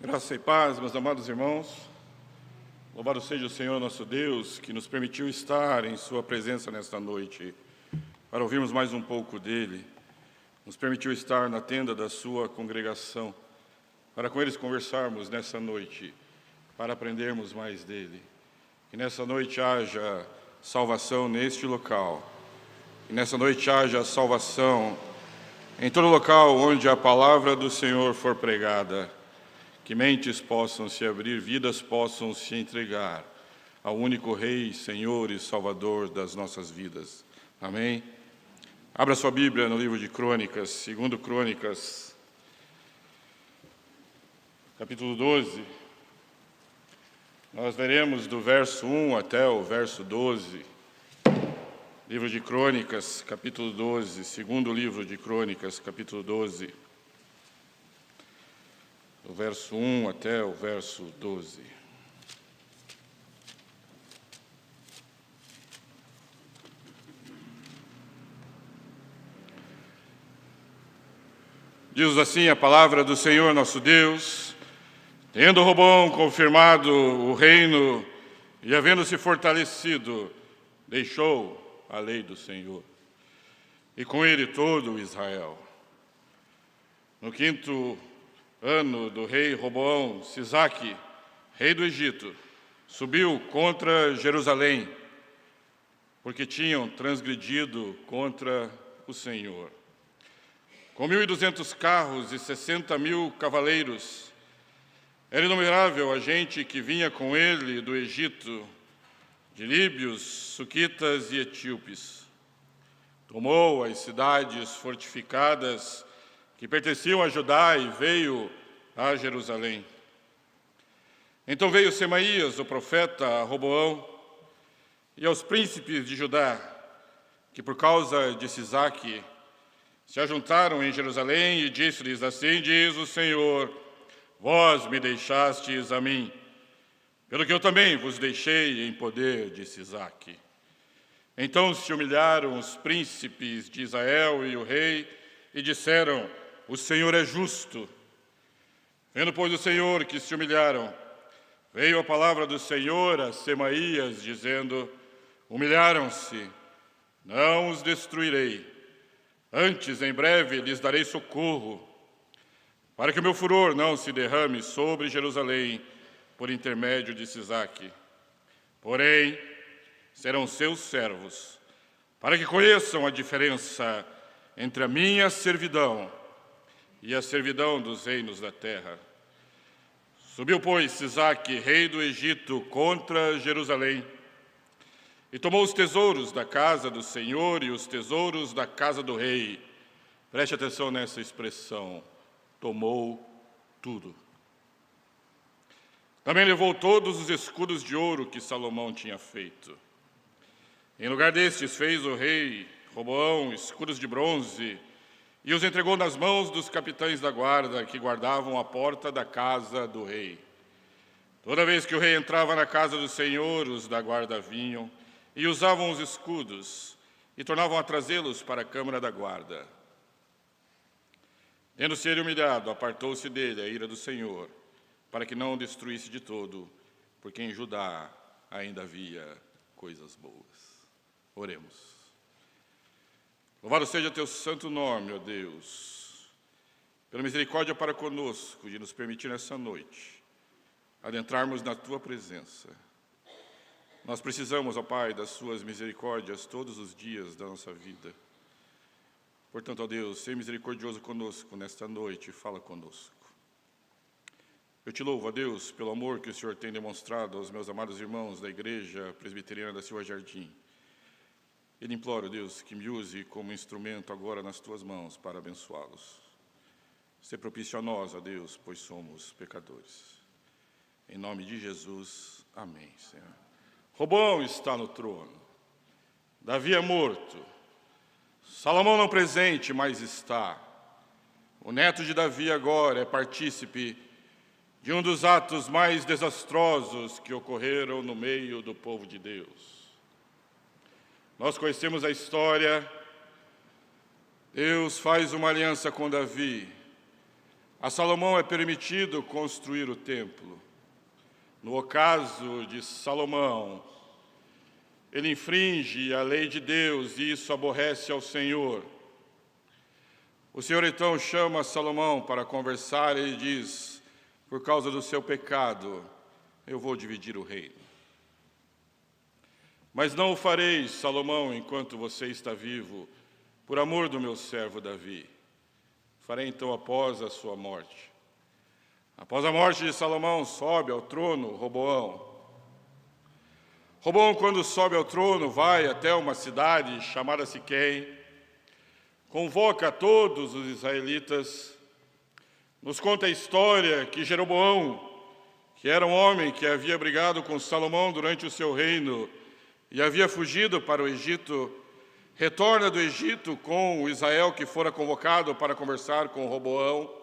Graça e paz, meus amados irmãos. Louvado seja o Senhor nosso Deus, que nos permitiu estar em sua presença nesta noite, para ouvirmos mais um pouco dele. Nos permitiu estar na tenda da sua congregação, para com eles conversarmos nessa noite, para aprendermos mais dele. Que nessa noite haja salvação neste local. Que nessa noite haja salvação em todo local onde a palavra do Senhor for pregada. Que mentes possam se abrir, vidas possam se entregar ao único Rei, Senhor e Salvador das nossas vidas. Amém? Abra sua Bíblia no livro de Crônicas, 2 Crônicas, capítulo 12. Nós veremos do verso 1 até o verso 12. Livro de Crônicas, capítulo 12, segundo livro de Crônicas, capítulo 12. Do verso 1 até o verso 12. Diz assim a palavra do Senhor nosso Deus: tendo Roboão confirmado o reino e havendo-se fortalecido, deixou a lei do Senhor, e com ele todo o Israel. No quinto ano do rei Roboão, Sisaque, rei do Egito, subiu contra Jerusalém, porque tinham transgredido contra o Senhor. Com 1.200 carros e 60.000 cavaleiros, era inumerável a gente que vinha com ele do Egito, de líbios, suquitas e etíopes. Tomou as cidades fortificadas que pertenciam a Judá e veio a Jerusalém. Então veio Semaías, o profeta, a Roboão e aos príncipes de Judá, que por causa de Sisaque se ajuntaram em Jerusalém, e disse-lhes: assim diz o Senhor, vós me deixastes a mim, pelo que eu também vos deixei em poder de Sisaque. Então se humilharam os príncipes de Israel e o rei, e disseram: o Senhor é justo. Vendo, pois, o Senhor que se humilharam, veio a palavra do Senhor a Semaías, dizendo: humilharam-se, não os destruirei. Antes, em breve, lhes darei socorro, para que o meu furor não se derrame sobre Jerusalém por intermédio de Sisaque. Porém, serão seus servos, para que conheçam a diferença entre a minha servidão e a servidão dos reinos da terra. Subiu, pois, Sisaque, rei do Egito, contra Jerusalém, e tomou os tesouros da casa do Senhor e os tesouros da casa do rei. Preste atenção nessa expressão: tomou tudo. Também levou todos os escudos de ouro que Salomão tinha feito. Em lugar destes, fez o rei Roboão escudos de bronze, e os entregou nas mãos dos capitães da guarda, que guardavam a porta da casa do rei. Toda vez que o rei entrava na casa do Senhor, os da guarda vinham e usavam os escudos, e tornavam a trazê-los para a câmara da guarda. Tendo-se ele humilhado, apartou-se dele a ira do Senhor, para que não o destruísse de todo, porque em Judá ainda havia coisas boas. Oremos. Louvado seja teu santo nome, ó Deus, pela misericórdia para conosco, de nos permitir nessa noite adentrarmos na tua presença. Nós precisamos, ó Pai, das suas misericórdias todos os dias da nossa vida. Portanto, ó Deus, seja misericordioso conosco nesta noite e fala conosco. Eu te louvo, ó Deus, pelo amor que o Senhor tem demonstrado aos meus amados irmãos da Igreja Presbiteriana da Silva Jardim. Ele implora, Deus, que me use como instrumento agora nas tuas mãos para abençoá-los. Sê propício a nós, ó Deus, pois somos pecadores. Em nome de Jesus, amém, Senhor. Roboão está no trono. Davi é morto. Salomão não presente, mas está. O neto de Davi agora é partícipe de um dos atos mais desastrosos que ocorreram no meio do povo de Deus. Nós conhecemos a história. Deus faz uma aliança com Davi, A Salomão é permitido construir o templo. No ocaso de Salomão, ele infringe a lei de Deus e isso aborrece ao Senhor. O Senhor então chama Salomão para conversar e ele diz: por causa do seu pecado, eu vou dividir o reino. Mas não o farei, Salomão, enquanto você está vivo, por amor do meu servo Davi. Farei então após a sua morte. Após a morte de Salomão, sobe ao trono Roboão. Roboão, quando sobe ao trono, vai até uma cidade chamada Siquém, convoca todos os israelitas, nos conta a história que Jeroboão, que era um homem que havia brigado com Salomão durante o seu reino e havia fugido para o Egito, retorna do Egito com o Israel que fora convocado para conversar com Roboão.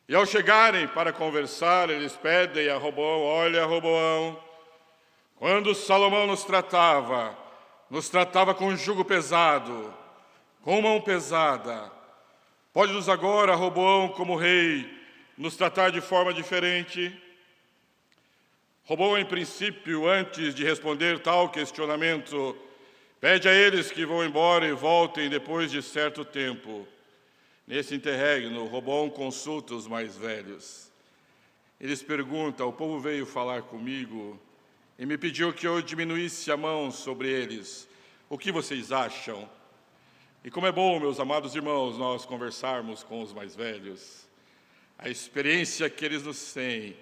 E ao chegarem para conversar, eles pedem a Roboão: olha, Roboão, quando Salomão nos tratava com jugo pesado, com mão pesada. Pode-nos agora, Roboão, como rei, nos tratar de forma diferente? Roboão, em princípio, antes de responder tal questionamento, pede a eles que vão embora e voltem depois de certo tempo. Nesse interregno, Roboão consulta os mais velhos. Eles perguntam: o povo veio falar comigo e me pediu que eu diminuísse a mão sobre eles. O que vocês acham? E como é bom, meus amados irmãos, nós conversarmos com os mais velhos. A experiência que eles nos têm,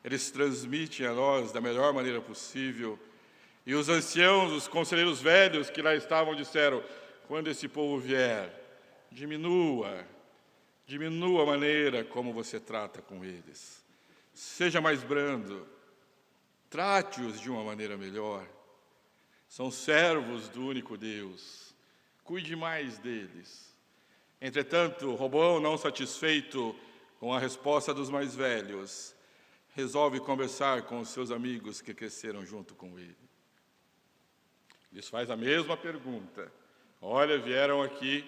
eles transmitem a nós da melhor maneira possível. E os anciãos, os conselheiros velhos que lá estavam, disseram: quando esse povo vier, diminua a maneira como você trata com eles. Seja mais brando, trate-os de uma maneira melhor. São servos do único Deus. Cuide mais deles. Entretanto, Roboão, não satisfeito com a resposta dos mais velhos, resolve conversar com os seus amigos que cresceram junto com ele. Lhes faz a mesma pergunta: olha, vieram aqui,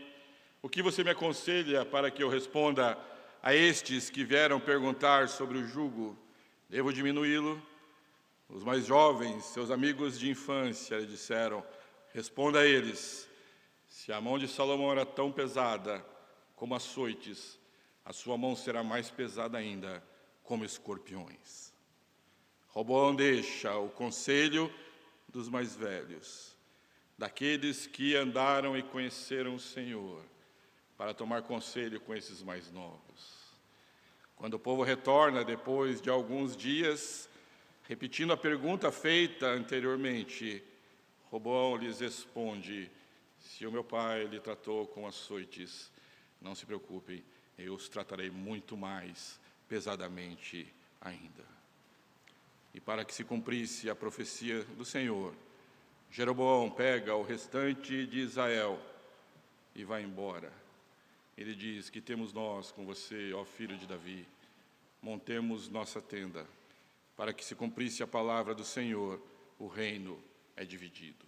o que você me aconselha para que eu responda a estes que vieram perguntar sobre o jugo? Devo diminuí-lo? Os mais jovens, seus amigos de infância, lhe disseram: responda a eles: se a mão de Salomão era tão pesada como açoites, a sua mão será mais pesada ainda, como escorpiões. Roboão deixa o conselho dos mais velhos, daqueles que andaram e conheceram o Senhor, para tomar conselho com esses mais novos. Quando o povo retorna depois de alguns dias, repetindo a pergunta feita anteriormente, Roboão lhes responde: se o meu pai lhe tratou com açoites, não se preocupem, eu os tratarei muito mais pesadamente ainda. E para que se cumprisse a profecia do Senhor, Jeroboão pega o restante de Israel e vai embora. Ele diz: que temos nós com você, ó filho de Davi? Montemos nossa tenda. Para que se cumprisse a palavra do Senhor, o reino é dividido.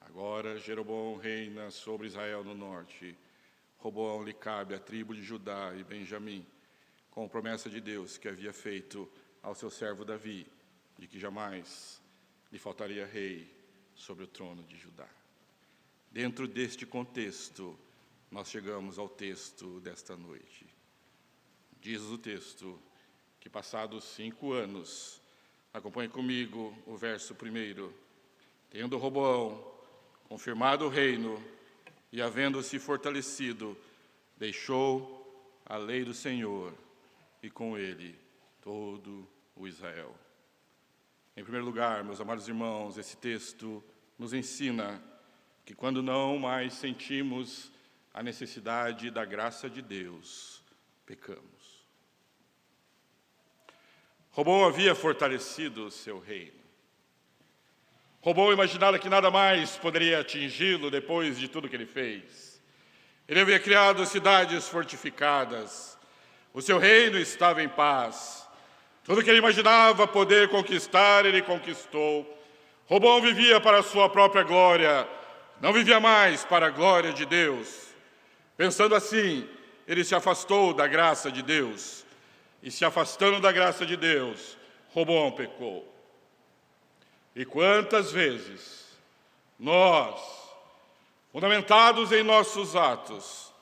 Agora Jeroboão reina sobre Israel no norte. Roboão lhe cabe a tribo de Judá e Benjamim, com promessa de Deus que havia feito ao seu servo Davi, de que jamais lhe faltaria rei sobre o trono de Judá. Dentro deste contexto, nós chegamos ao texto desta noite. Diz o texto que, passados 5 anos, acompanhe comigo o verso 1. Tendo Roboão confirmado o reino e havendo-se fortalecido, deixou a lei do Senhor e com ele todo o Israel. Em primeiro lugar, meus amados irmãos, esse texto nos ensina que quando não mais sentimos a necessidade da graça de Deus, pecamos. Roboão havia fortalecido o seu reino. Roboão imaginava que nada mais poderia atingi-lo depois de tudo que ele fez. Ele havia criado cidades fortificadas. O seu reino estava em paz. Tudo que ele imaginava poder conquistar, ele conquistou. Roboão vivia para a sua própria glória, não vivia mais para a glória de Deus. Pensando assim, ele se afastou da graça de Deus. E se afastando da graça de Deus, Roboão pecou. E quantas vezes nós, fundamentados em nossos atos,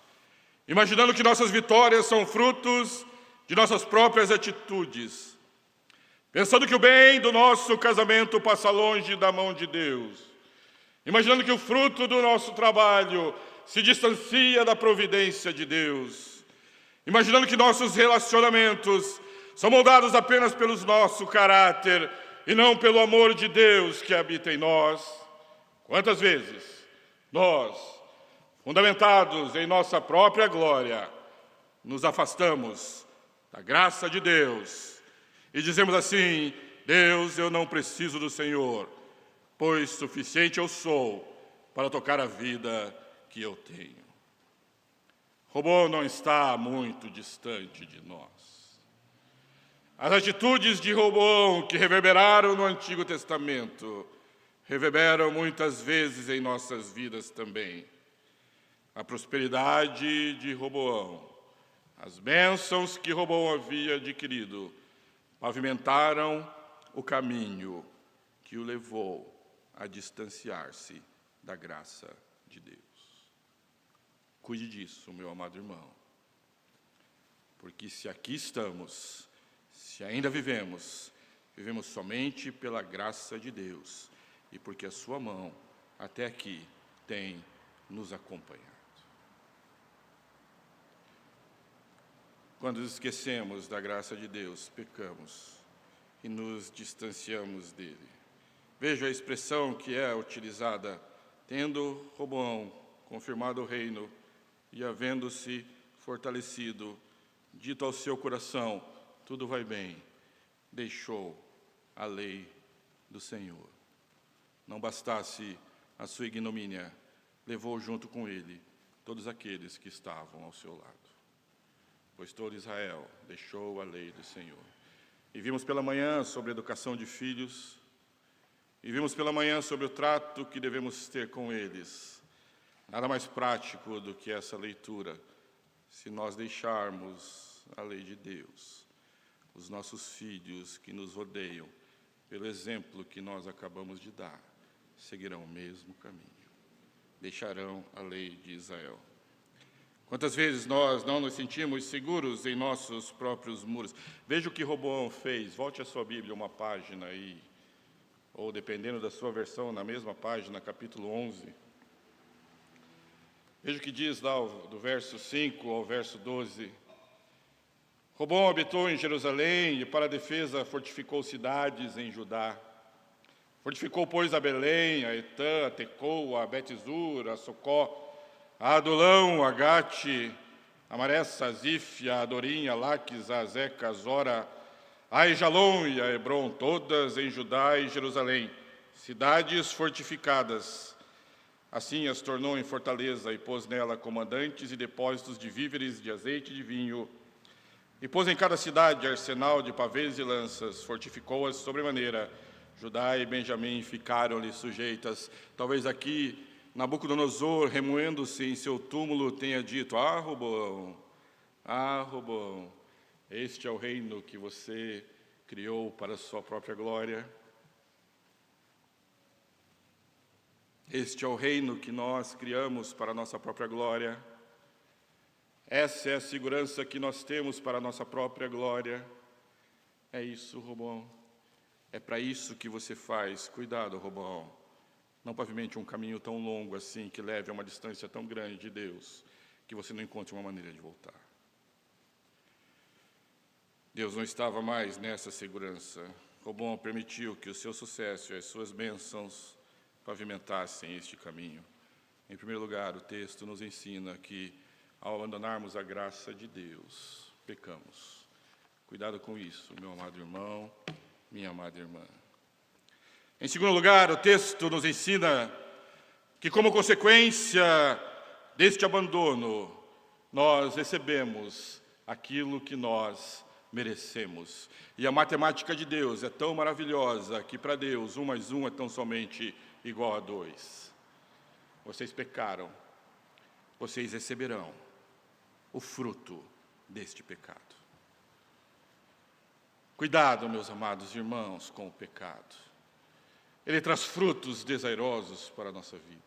imaginando que nossas vitórias são frutos de nossas próprias atitudes, pensando que o bem do nosso casamento passa longe da mão de Deus, imaginando que o fruto do nosso trabalho se distancia da providência de Deus, imaginando que nossos relacionamentos são moldados apenas pelo nosso caráter e não pelo amor de Deus que habita em nós. Quantas vezes nós, fundamentados em nossa própria glória, nos afastamos da graça de Deus e dizemos assim: Deus, eu não preciso do Senhor, pois suficiente eu sou para tocar a vida que eu tenho. Roboão não está muito distante de nós. As atitudes de Roboão que reverberaram no Antigo Testamento reverberam muitas vezes em nossas vidas também. A prosperidade de Roboão, as bênçãos que Roboão havia adquirido, pavimentaram o caminho que o levou a distanciar-se da graça de Deus. Cuide disso, meu amado irmão, porque se aqui estamos, se ainda vivemos, vivemos somente pela graça de Deus e porque a sua mão até aqui tem nos acompanhado. Quando nos esquecemos da graça de Deus, pecamos e nos distanciamos dele. Veja a expressão que é utilizada: tendo Roboão confirmado o reino e havendo-se fortalecido, dito ao seu coração, tudo vai bem, deixou a lei do Senhor. Não bastasse a sua ignomínia, levou junto com ele todos aqueles que estavam ao seu lado. Pois todo Israel deixou a lei do Senhor. E vimos pela manhã sobre a educação de filhos, e vimos pela manhã sobre o trato que devemos ter com eles. Nada mais prático do que essa leitura, se nós deixarmos a lei de Deus. Os nossos filhos que nos rodeiam, pelo exemplo que nós acabamos de dar, seguirão o mesmo caminho. Deixarão a lei de Israel. Quantas vezes nós não nos sentimos seguros em nossos próprios muros? Veja o que Roboão fez. Volte a sua Bíblia uma página aí, ou dependendo da sua versão, na mesma página, capítulo 11. Veja o que diz lá do verso 5 ao verso 12. Roboão habitou em Jerusalém e para a defesa fortificou cidades em Judá. Fortificou, pois, a Belém, a Etã, a Tecoa, a Bet-zur, a Socó, a Adulão, a Gate, a Maressa, a Zif, a Adorim, a Laques, a Azeca, a Zora, a Aijalon e a Hebron, todas em Judá e Jerusalém, cidades fortificadas. Assim as tornou em fortaleza e pôs nela comandantes e depósitos de víveres, de azeite e de vinho. E pôs em cada cidade arsenal de pavês e lanças, fortificou-as sobremaneira. Judá e Benjamim ficaram-lhe sujeitas. Talvez aqui Nabucodonosor, remoendo-se em seu túmulo, tenha dito: Roboão, este é o reino que você criou para a sua própria glória. Este é o reino que nós criamos para a nossa própria glória. Essa é a segurança que nós temos para a nossa própria glória. É isso, Roboão. É para isso que você faz. Cuidado, Roboão. Não pavimente um caminho tão longo assim, que leve a uma distância tão grande de Deus, que você não encontre uma maneira de voltar. Deus não estava mais nessa segurança. Roboão permitiu que o seu sucesso e as suas bênçãos pavimentassem este caminho. Em primeiro lugar, o texto nos ensina que, ao abandonarmos a graça de Deus, pecamos. Cuidado com isso, meu amado irmão, minha amada irmã. Em segundo lugar, o texto nos ensina que, como consequência deste abandono, nós recebemos aquilo que nós merecemos. E a matemática de Deus é tão maravilhosa que, para Deus, 1 mais 1 é tão somente igual a 2. Vocês pecaram, vocês receberão o fruto deste pecado. Cuidado, meus amados irmãos, com o pecado. Ele traz frutos desairosos para a nossa vida.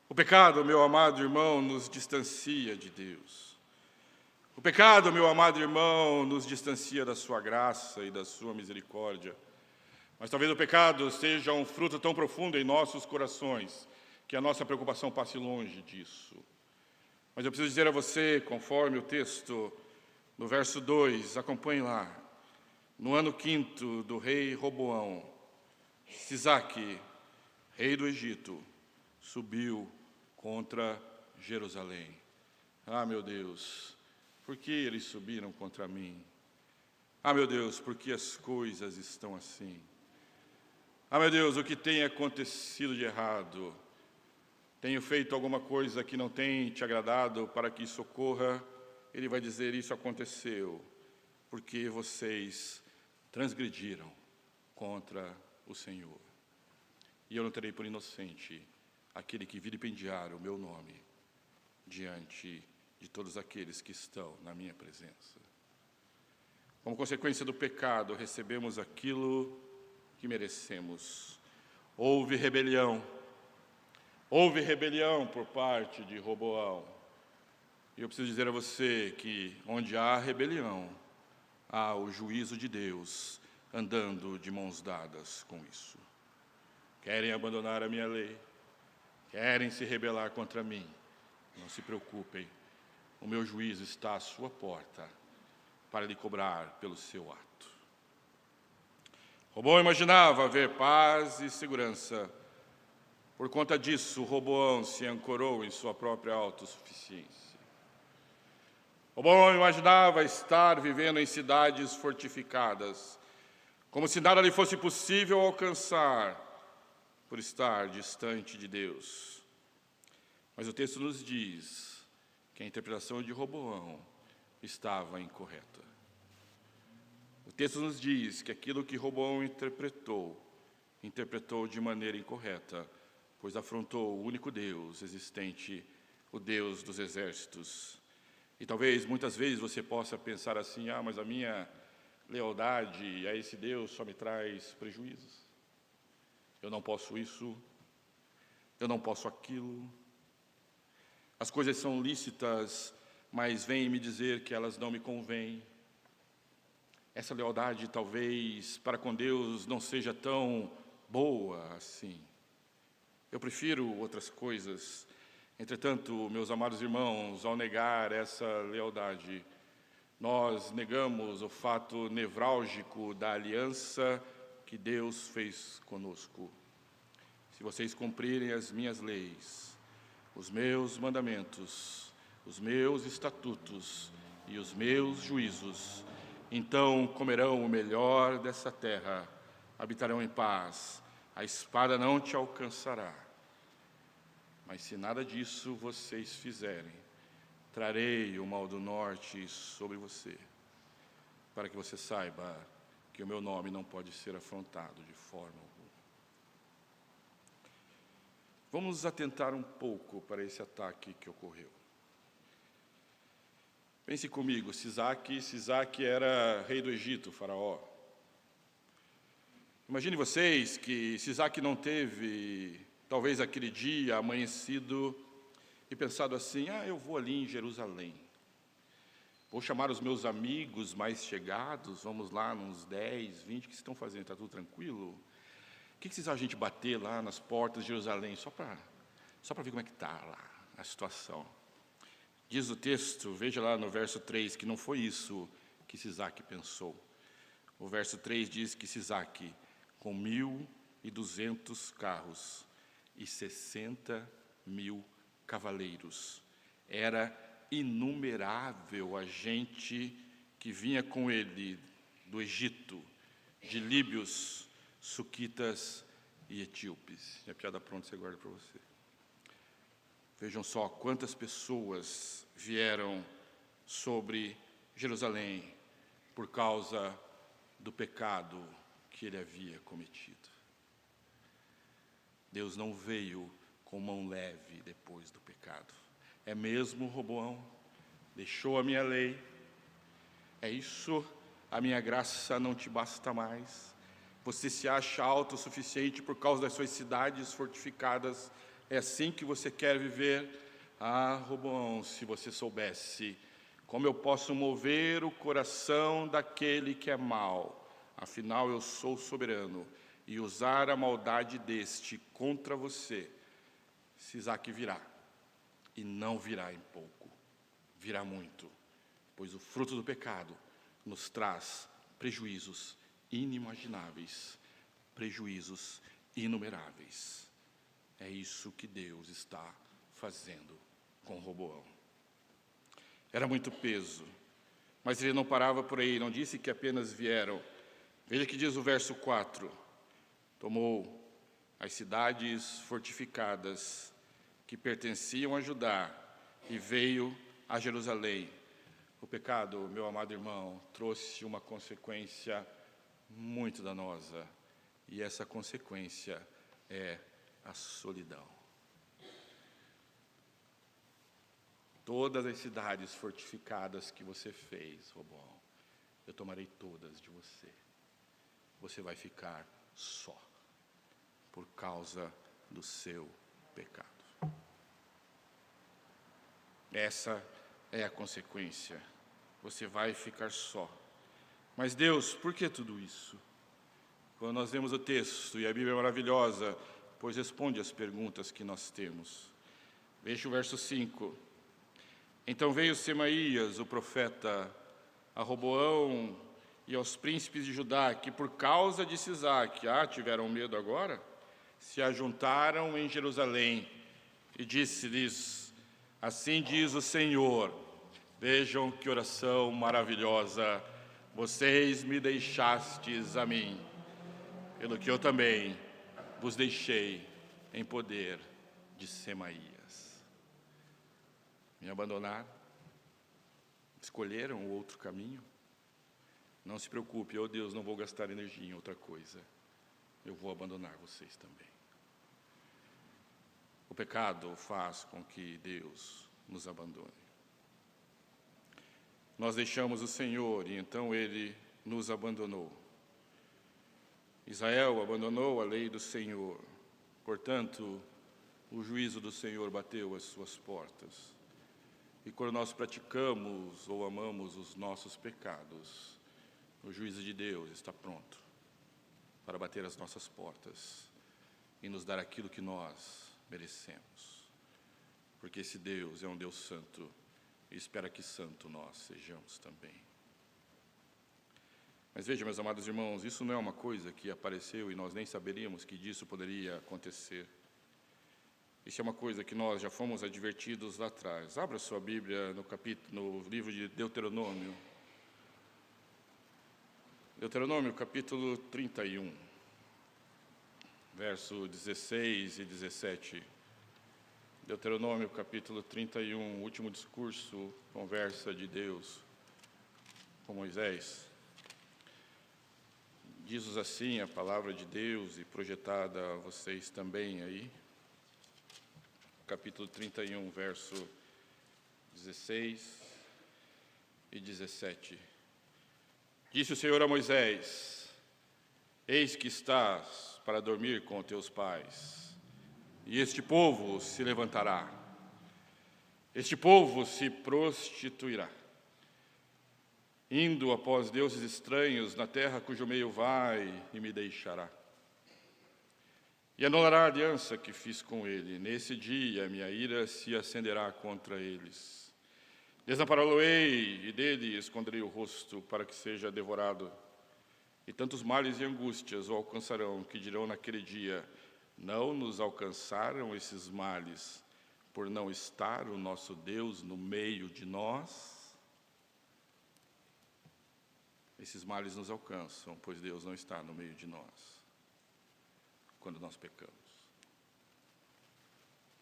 O pecado, meu amado irmão, nos distancia de Deus. O pecado, meu amado irmão, nos distancia da sua graça e da sua misericórdia. Mas talvez o pecado seja um fruto tão profundo em nossos corações que a nossa preocupação passe longe disso. Mas eu preciso dizer a você, conforme o texto, no verso 2, acompanhe lá. No ano 5º do rei Roboão, Sisaque, rei do Egito, subiu contra Jerusalém. Ah, meu Deus, por que eles subiram contra mim? Ah, meu Deus, por que as coisas estão assim? Ah, meu Deus, o que tem acontecido de errado? Tenho feito alguma coisa que não tem te agradado para que isso ocorra? Ele vai dizer, isso aconteceu porque vocês transgrediram contra o Senhor. E eu não terei por inocente aquele que vilipendiar o meu nome diante de todos aqueles que estão na minha presença. Como consequência do pecado, recebemos aquilo que merecemos. Houve rebelião por parte de Roboão. E eu preciso dizer a você que onde há rebelião, há o juízo de Deus andando de mãos dadas com isso. Querem abandonar a minha lei, querem se rebelar contra mim. Não se preocupem, o meu juízo está à sua porta para lhe cobrar pelo seu ato. Roboão imaginava haver paz e segurança. Por conta disso, Roboão se ancorou em sua própria autossuficiência. Roboão imaginava estar vivendo em cidades fortificadas, como se nada lhe fosse possível alcançar, por estar distante de Deus. Mas o texto nos diz que a interpretação de Roboão estava incorreta. O texto nos diz que aquilo que Roboão interpretou de maneira incorreta, pois afrontou o único Deus existente, o Deus dos exércitos. E talvez, muitas vezes, você possa pensar assim, mas a minha lealdade a esse Deus só me traz prejuízos. Eu não posso isso, eu não posso aquilo. As coisas são lícitas, mas vêm me dizer que elas não me convêm. Essa lealdade, talvez, para com Deus não seja tão boa assim. Eu prefiro outras coisas. Entretanto, meus amados irmãos, ao negar essa lealdade, nós negamos o fato nevrálgico da aliança que Deus fez conosco. Se vocês cumprirem as minhas leis, os meus mandamentos, os meus estatutos e os meus juízos, então comerão o melhor dessa terra, habitarão em paz, a espada não te alcançará. Mas se nada disso vocês fizerem, trarei o mal do norte sobre você, para que você saiba que o meu nome não pode ser afrontado de forma alguma. Vamos nos atentar um pouco para esse ataque que ocorreu. Pense comigo, Sisaque era rei do Egito, faraó. Imagine vocês que Sisaque não teve, talvez aquele dia, amanhecido e pensado assim, eu vou ali em Jerusalém. Vou chamar os meus amigos mais chegados, vamos lá, uns 10, 20, o que estão fazendo? Está tudo tranquilo? O que vocês acham a gente bater lá nas portas de Jerusalém, só para ver como é que está lá a situação? Diz o texto, veja lá no verso 3, que não foi isso que Sisaque pensou. O verso 3 diz que Sisaque, com 1.200 carros e 60.000 cavaleiros, era inumerável a gente que vinha com ele do Egito, de líbios, suquitas e etíopes. E a piada pronta você guarda para você. Vejam só quantas pessoas vieram sobre Jerusalém por causa do pecado que ele havia cometido. Deus não veio com mão leve depois do pecado. É mesmo, Roboão? Deixou a minha lei? É isso? A minha graça não te basta mais? Você se acha autossuficiente por causa das suas cidades fortificadas? É assim que você quer viver? Ah, Roboão, se você soubesse como eu posso mover o coração daquele que é mau. Afinal, eu sou soberano, e usar a maldade deste contra você. Sisaque virá, e não virá em pouco, virá muito, pois o fruto do pecado nos traz prejuízos inimagináveis, prejuízos inumeráveis. É isso que Deus está fazendo com Roboão. Era muito peso, mas ele não parava por aí, não disse que apenas vieram. Veja que diz o verso 4: tomou as cidades fortificadas que pertenciam a Judá e veio a Jerusalém. O pecado, meu amado irmão, trouxe uma consequência muito danosa, e essa consequência é a solidão. Todas as cidades fortificadas que você fez, Roboão, eu tomarei todas de você. Você vai ficar só, por causa do seu pecado. Essa é a consequência. Você vai ficar só. Mas Deus, por que tudo isso? Quando nós lemos o texto, e a Bíblia é maravilhosa, pois responde às perguntas que nós temos. Veja o verso 5. Então veio Semaías, o profeta, a Roboão e aos príncipes de Judá, que por causa de Sisaque, tiveram medo agora, se ajuntaram em Jerusalém, e disse-lhes: assim diz o Senhor, vejam que oração maravilhosa, vocês me deixastes a mim, pelo que eu também vos deixei em poder de Semaías. Me abandonaram? Escolheram o outro caminho? Não se preocupe, Deus, não vou gastar energia em outra coisa. Eu vou abandonar vocês também. O pecado faz com que Deus nos abandone. Nós deixamos o Senhor e então Ele nos abandonou. Israel abandonou a lei do Senhor. Portanto, o juízo do Senhor bateu às suas portas. E quando nós praticamos ou amamos os nossos pecados, o juízo de Deus está pronto para bater às nossas portas e nos dar aquilo que nós merecemos. Porque esse Deus é um Deus santo e espera que santo nós sejamos também. Mas veja, meus amados irmãos, isso não é uma coisa que apareceu e nós nem saberíamos que disso poderia acontecer. Isso é uma coisa que nós já fomos advertidos lá atrás. Abra sua Bíblia no livro de Deuteronômio. Deuteronômio, capítulo 31, verso 16 e 17. Deuteronômio, capítulo 31, último discurso, conversa de Deus com Moisés. Diz-nos assim a palavra de Deus e projetada a vocês também aí. Capítulo 31, verso 16 e 17. Disse o Senhor a Moisés: eis que estás para dormir com teus pais, e este povo se levantará, este povo se prostituirá, indo após deuses estranhos na terra cujo meio vai, e me deixará. E anulará a aliança que fiz com ele. Nesse dia a minha ira se acenderá contra eles. Desampará-lo-ei e dele esconderei o rosto para que seja devorado. E tantos males e angústias o alcançarão que dirão naquele dia: não nos alcançaram esses males por não estar o nosso Deus no meio de nós? Esses males nos alcançam, pois Deus não está no meio de nós. Quando nós pecamos,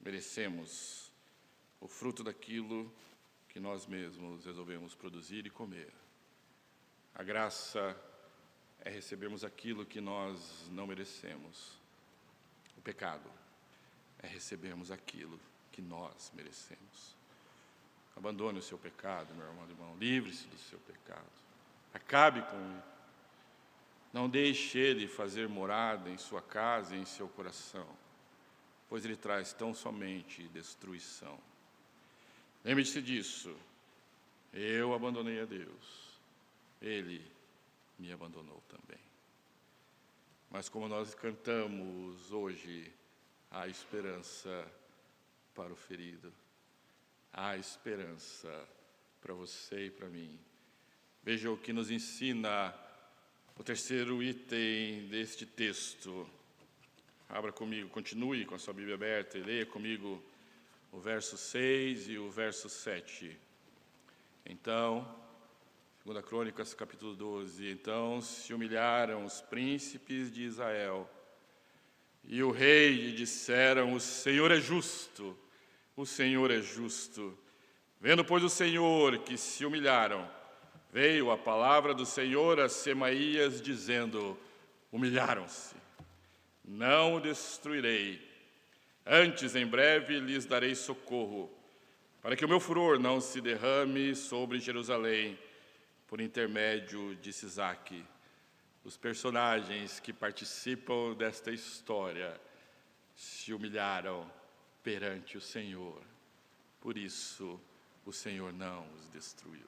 merecemos o fruto daquilo que nós mesmos resolvemos produzir e comer. A graça é recebermos aquilo que nós não merecemos. O pecado é recebermos aquilo que nós merecemos. Abandone o seu pecado, meu irmão. Livre-se do seu pecado. Acabe com ele. Não deixe ele fazer morada em sua casa e em seu coração, pois ele traz tão somente destruição. Lembre-se disso. Eu abandonei a Deus. Ele me abandonou também. Mas como nós cantamos hoje, há esperança para o ferido. Há esperança para você e para mim. Veja o que nos ensina o terceiro item deste texto. Abra comigo, continue com a sua Bíblia aberta e leia comigo o verso 6 e o verso 7. Então, 2 Crônicas, capítulo 12. Então se humilharam os príncipes de Israel, e o rei lhe disseram: o Senhor é justo, o Senhor é justo. Vendo, pois, o Senhor que se humilharam, veio a palavra do Senhor a Semaías, dizendo: humilharam-se, não o destruirei. Antes, em breve, lhes darei socorro, para que o meu furor não se derrame sobre Jerusalém, por intermédio de Sisaque. Os personagens que participam desta história se humilharam perante o Senhor. Por isso, o Senhor não os destruiu.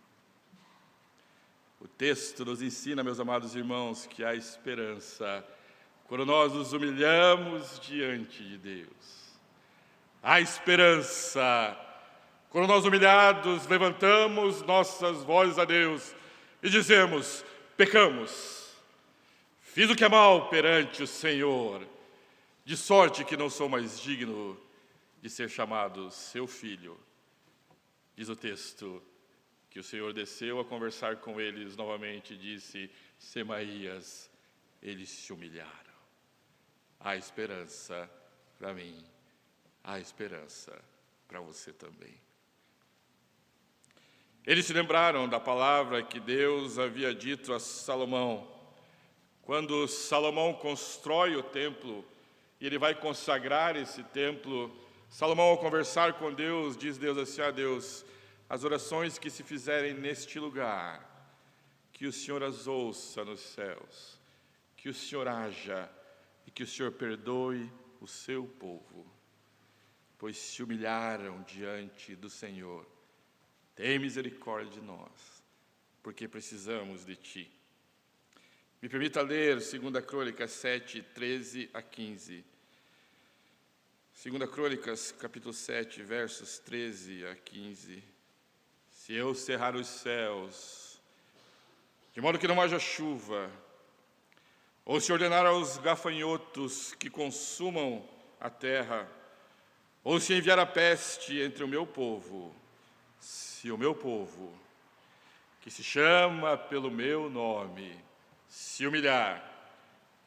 O texto nos ensina, meus amados irmãos, que há esperança quando nós nos humilhamos diante de Deus. Há esperança quando nós, humilhados, levantamos nossas vozes a Deus e dizemos: pecamos, fiz o que é mal perante o Senhor, de sorte que não sou mais digno de ser chamado seu filho. Diz o texto que o Senhor desceu a conversar com eles novamente e disse: Semaías, eles se humilharam. Há esperança para mim, há esperança para você também. Eles se lembraram da palavra que Deus havia dito a Salomão. Quando Salomão constrói o templo e ele vai consagrar esse templo, Salomão, ao conversar com Deus, diz Deus assim: a Deus, as orações que se fizerem neste lugar, que o Senhor as ouça nos céus, que o Senhor haja e que o Senhor perdoe o seu povo, pois se humilharam diante do Senhor. Tem misericórdia de nós, porque precisamos de Ti. Me permita ler 2 Crônicas 7, 13 a 15. 2 Crônicas, capítulo 7, versos 13 a 15. Se eu cerrar os céus, de modo que não haja chuva, ou se ordenar aos gafanhotos que consumam a terra, ou se enviar a peste entre o meu povo, se o meu povo, que se chama pelo meu nome, se humilhar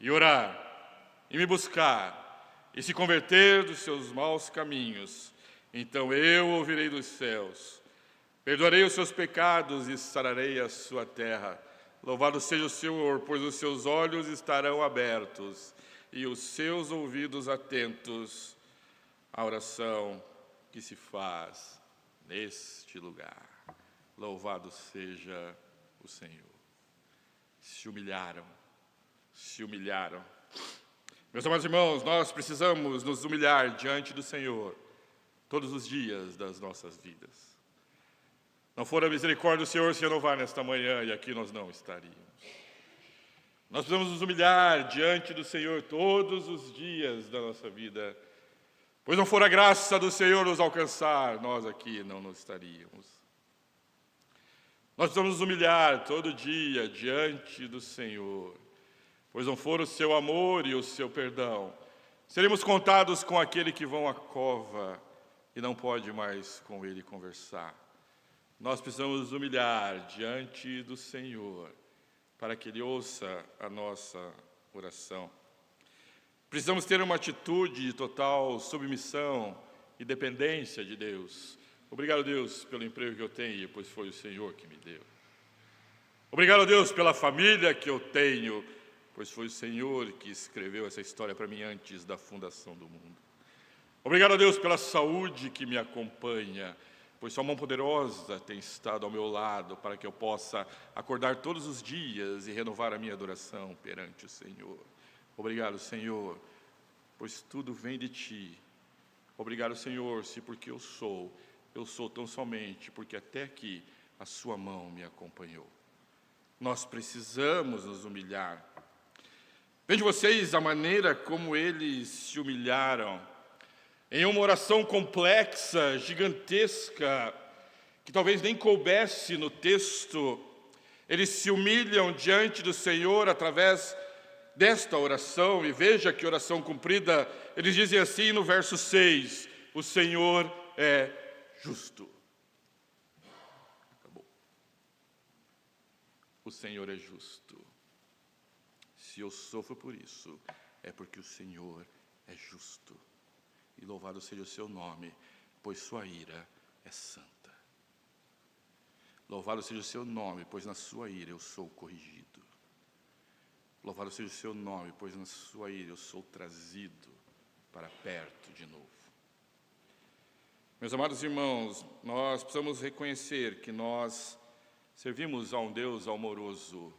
e orar e me buscar e se converter dos seus maus caminhos, então eu ouvirei dos céus, perdoarei os seus pecados e sararei a sua terra. Louvado seja o Senhor, pois os seus olhos estarão abertos e os seus ouvidos atentos à oração que se faz neste lugar. Louvado seja o Senhor. Se humilharam, se humilharam. Meus amados irmãos, nós precisamos nos humilhar diante do Senhor todos os dias das nossas vidas. Não for a misericórdia do Senhor se renovar nesta manhã, e aqui nós não estaríamos. Nós precisamos nos humilhar diante do Senhor todos os dias da nossa vida, pois não for a graça do Senhor nos alcançar, nós aqui não nos estaríamos. Nós precisamos nos humilhar todo dia diante do Senhor, pois não for o seu amor e o seu perdão, seremos contados com aquele que vão à cova e não pode mais com ele conversar. Nós precisamos nos humilhar diante do Senhor, para que Ele ouça a nossa oração. Precisamos ter uma atitude de total submissão e dependência de Deus. Obrigado, Deus, pelo emprego que eu tenho, pois foi o Senhor que me deu. Obrigado, Deus, pela família que eu tenho, pois foi o Senhor que escreveu essa história para mim antes da fundação do mundo. Obrigado, Deus, pela saúde que me acompanha, pois sua mão poderosa tem estado ao meu lado para que eu possa acordar todos os dias e renovar a minha adoração perante o Senhor. Obrigado, Senhor, pois tudo vem de Ti. Obrigado, Senhor, se porque eu sou tão somente porque até aqui a sua mão me acompanhou. Nós precisamos nos humilhar. Veja vocês a maneira como eles se humilharam. Em uma oração complexa, gigantesca, que talvez nem coubesse no texto, eles se humilham diante do Senhor através desta oração. E veja que oração cumprida, eles dizem assim no verso 6, o Senhor é justo. Acabou. O Senhor é justo. Se eu sofro por isso, é porque o Senhor é justo. E louvado seja o seu nome, pois sua ira é santa. Louvado seja o seu nome, pois na sua ira eu sou corrigido. Louvado seja o seu nome, pois na sua ira eu sou trazido para perto de novo. Meus amados irmãos, nós precisamos reconhecer que nós servimos a um Deus amoroso,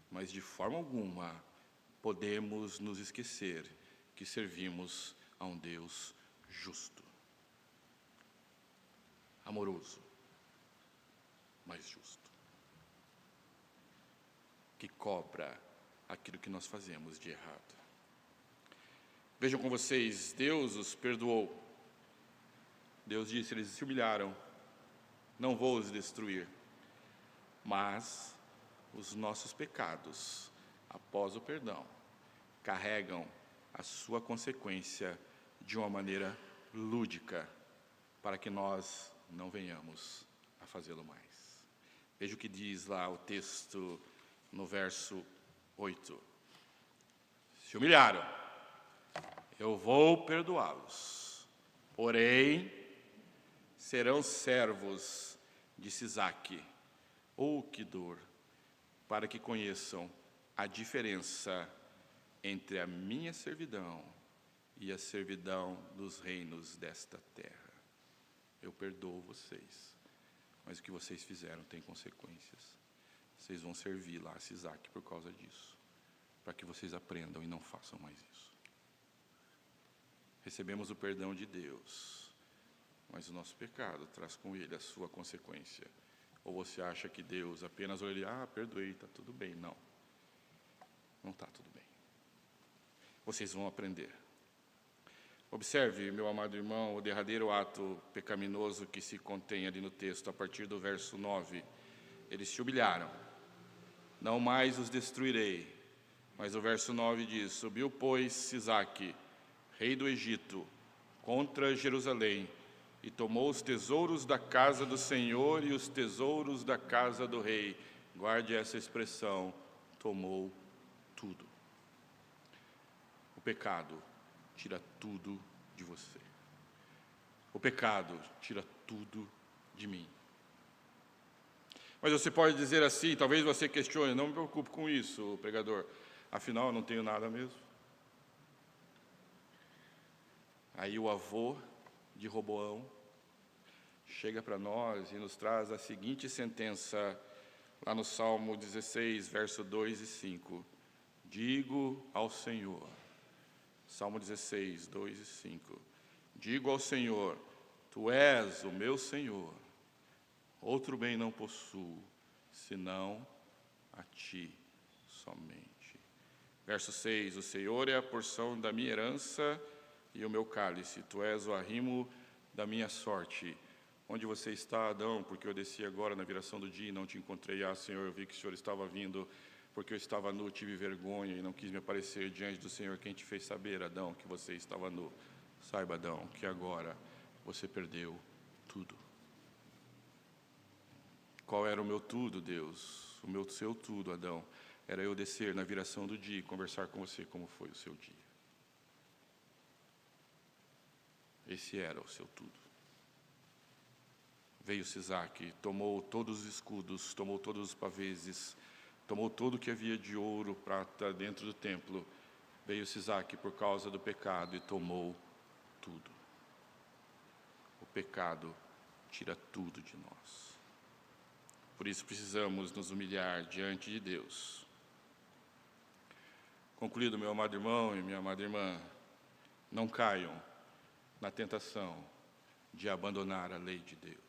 mas de forma alguma podemos nos esquecer que servimos a um Deus justo, amoroso, mas justo, que cobra aquilo que nós fazemos de errado. Vejam com vocês, Deus os perdoou. Deus disse, eles se humilharam, não vou os destruir, mas os nossos pecados, após o perdão, carregam a sua consequência de uma maneira lúdica, para que nós não venhamos a fazê-lo mais. Veja o que diz lá o texto no verso 8. Se humilharam, eu vou perdoá-los, porém serão servos de Sisaque, ou que dor, para que conheçam a diferença entre a minha servidão e a servidão dos reinos desta terra. Eu perdoo vocês, mas o que vocês fizeram tem consequências. Vocês vão servir lá a Sisaque por causa disso, para que vocês aprendam e não façam mais isso. Recebemos o perdão de Deus, mas o nosso pecado traz com ele a sua consequência. Ou você acha que Deus apenas olha, perdoei, está tudo bem. Não, não está tudo bem. Vocês vão aprender. Observe, meu amado irmão, o derradeiro ato pecaminoso que se contém ali no texto, a partir do verso 9. Eles se humilharam, não mais os destruirei. Mas o verso 9 diz, subiu, pois, Sisaque, rei do Egito, contra Jerusalém, e tomou os tesouros da casa do Senhor e os tesouros da casa do rei. Guarde essa expressão, tomou tudo. O pecado tira tudo de você. O pecado tira tudo de mim. Mas você pode dizer assim, talvez você questione, não me preocupe com isso, pregador, afinal eu não tenho nada mesmo. Aí o avô de Roboão chega para nós e nos traz a seguinte sentença, lá no Salmo 16, verso 2 e 5. Digo ao Senhor, Salmo 16, 2 e 5. Digo ao Senhor, Tu és o meu Senhor, outro bem não possuo, senão a Ti somente. Verso 6, o Senhor é a porção da minha herança e o meu cálice, Tu és o arrimo da minha sorte. Onde você está, Adão? Porque eu desci agora na viração do dia e não te encontrei. Ah, Senhor, eu vi que o Senhor estava vindo, porque eu estava nu, tive vergonha e não quis me aparecer diante do Senhor. Quem te fez saber, Adão, que você estava nu? Saiba, Adão, que agora você perdeu tudo. Qual era o meu tudo, Deus? O seu tudo, Adão, era eu descer na viração do dia e conversar com você como foi o seu dia. Esse era o seu tudo. Veio Sisaque, tomou todos os escudos, tomou todos os paveses, tomou tudo que havia de ouro, prata dentro do templo. Veio Sisaque por causa do pecado e tomou tudo. O pecado tira tudo de nós. Por isso precisamos nos humilhar diante de Deus. Concluído, meu amado irmão e minha amada irmã, não caiam na tentação de abandonar a lei de Deus.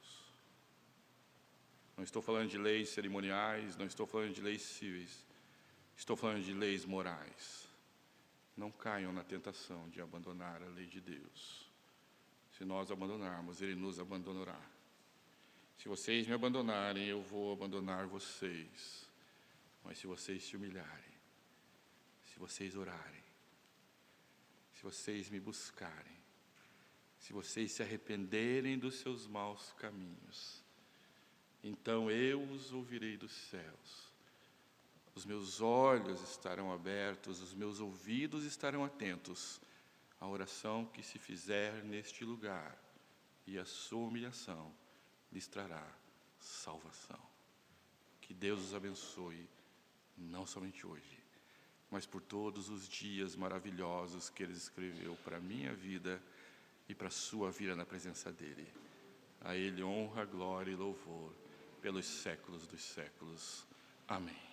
Não estou falando de leis cerimoniais, não estou falando de leis cíveis, estou falando de leis morais. Não caiam na tentação de abandonar a lei de Deus. Se nós abandonarmos, Ele nos abandonará. Se vocês me abandonarem, eu vou abandonar vocês. Mas se vocês se humilharem, se vocês orarem, se vocês me buscarem, se vocês se arrependerem dos seus maus caminhos, então eu os ouvirei dos céus. Os meus olhos estarão abertos, os meus ouvidos estarão atentos à oração que se fizer neste lugar, e a sua humilhação lhes trará salvação. Que Deus os abençoe, não somente hoje, mas por todos os dias maravilhosos que Ele escreveu para a minha vida e para a sua vida na presença dEle. A Ele honra, glória e louvor pelos séculos dos séculos. Amém.